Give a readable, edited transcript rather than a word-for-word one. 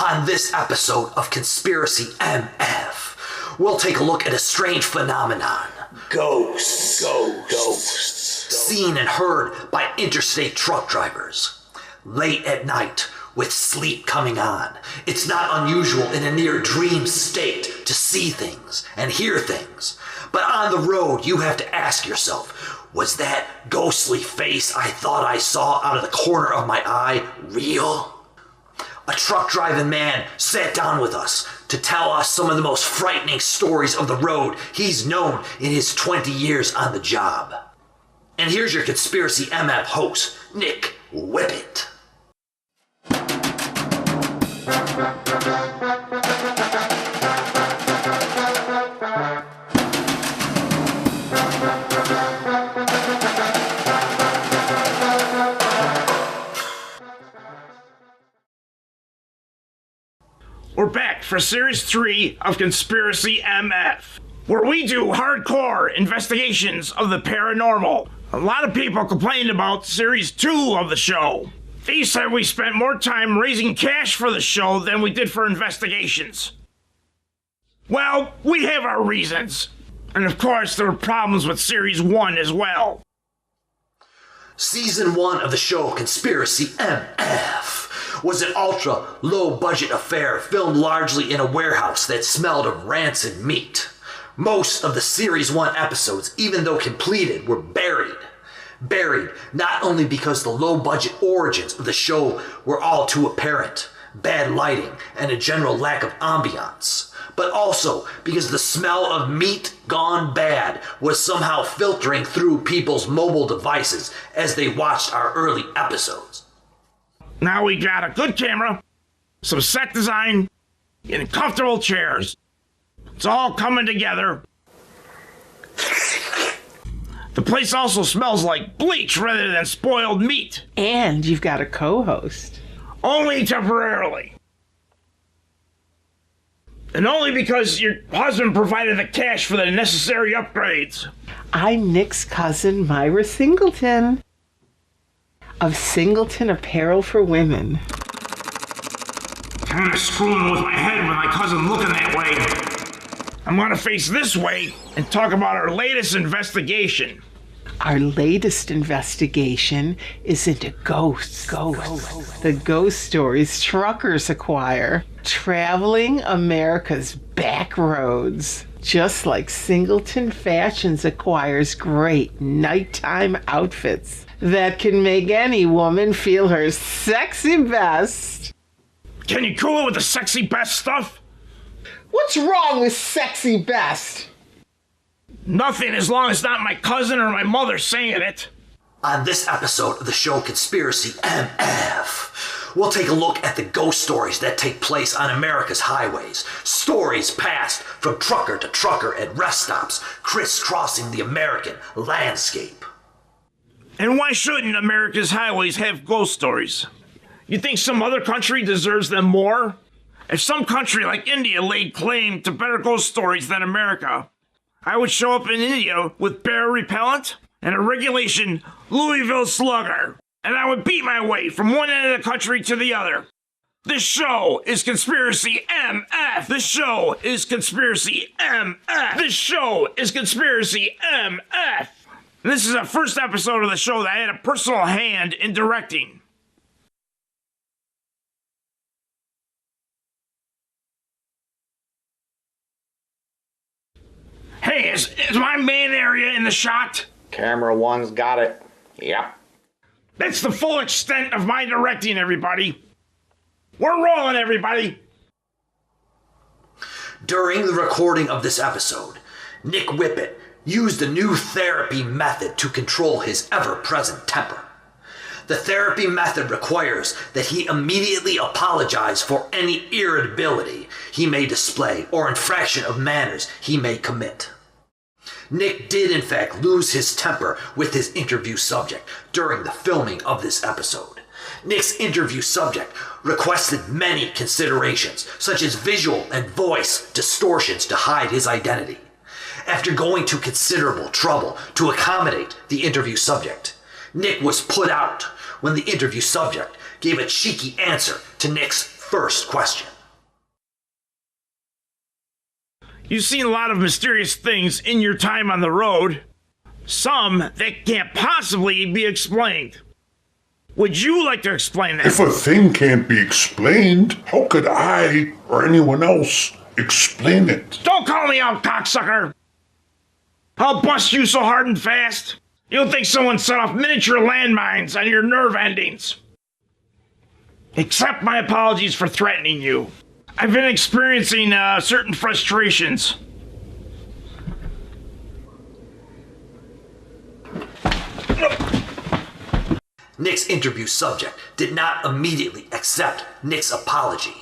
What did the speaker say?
On this episode of Conspiracy MF, we'll take a look at a strange phenomenon. Ghosts. Seen and heard by interstate truck drivers. Late at night, with sleep coming on, it's not unusual in a near dream state to see things and hear things. But on the road, you have to ask yourself, was that ghostly face I thought I saw out of the corner of my eye real? A truck driving man sat down with us to tell us some of the most frightening stories of the road he's known in his 20 years on the job. And here's your Conspiracy MF host, Nick Whippet. We're back for Series 3 of Conspiracy MF, where we do hardcore investigations of the paranormal. A lot of people complained about Series 2 of the show. They said we spent more time raising cash for the show than we did for investigations. Well, we have our reasons. And of course, there were problems with Series 1 as well. Season 1 of the show Conspiracy MF was an ultra low budget affair filmed largely in a warehouse that smelled of rancid meat. Most of the Series 1 episodes, even though completed, were buried. Buried not only because the low budget origins of the show were all too apparent, bad lighting, and a general lack of ambiance, but also because the smell of meat gone bad was somehow filtering through people's mobile devices as they watched our early episodes. Now we got a good camera, some set design, and comfortable chairs. It's all coming together. The place also smells like bleach rather than spoiled meat. And you've got a co-host. Only temporarily. And only because your husband provided the cash for the necessary upgrades. I'm Nick's cousin, Myra Singleton, of Singleton Apparel for Women. Kind of screwing with my head with my cousin looking that way. I'm gonna face this way and talk about our latest investigation. Our latest investigation is into ghosts. The ghost stories truckers acquire, traveling America's back roads. Just like Singleton Fashions acquires great nighttime outfits that can make any woman feel her sexy best. Can you cool it with the sexy best stuff? What's wrong with sexy best? Nothing, as long as it's not my cousin or my mother saying it. On this episode of the show Conspiracy MF, we'll take a look at the ghost stories that take place on America's highways. Stories passed from trucker to trucker at rest stops, crisscrossing the American landscape. And why shouldn't America's highways have ghost stories? You think some other country deserves them more? If some country like India laid claim to better ghost stories than America, I would show up in India with bear repellent and a regulation Louisville Slugger, and I would beat my way from one end of the country to the other. This show is Conspiracy MF. This show is Conspiracy MF. This show is Conspiracy MF. And this is the first episode of the show that I had a personal hand in directing. Hey, is my main area in the shot? Camera one's got it. Yep. That's the full extent of my directing, everybody. We're rolling, everybody. During the recording of this episode, Nick Whippet used a new therapy method to control his ever-present temper. The therapy method requires that he immediately apologize for any irritability he may display or infraction of manners he may commit. Nick did in fact lose his temper with his interview subject during the filming of this episode. Nick's interview subject requested many considerations, such as visual and voice distortions to hide his identity. After going to considerable trouble to accommodate the interview subject, Nick was put out when the interview subject gave a cheeky answer to Nick's first question. You've seen a lot of mysterious things in your time on the road. Some that can't possibly be explained. Would you like to explain that? If a thing can't be explained, how could I or anyone else explain it? Don't call me out, cocksucker! I'll bust you so hard and fast, you'll think someone set off miniature landmines on your nerve endings. Accept my apologies for threatening you. I've been experiencing certain frustrations. Nick's interview subject did not immediately accept Nick's apology,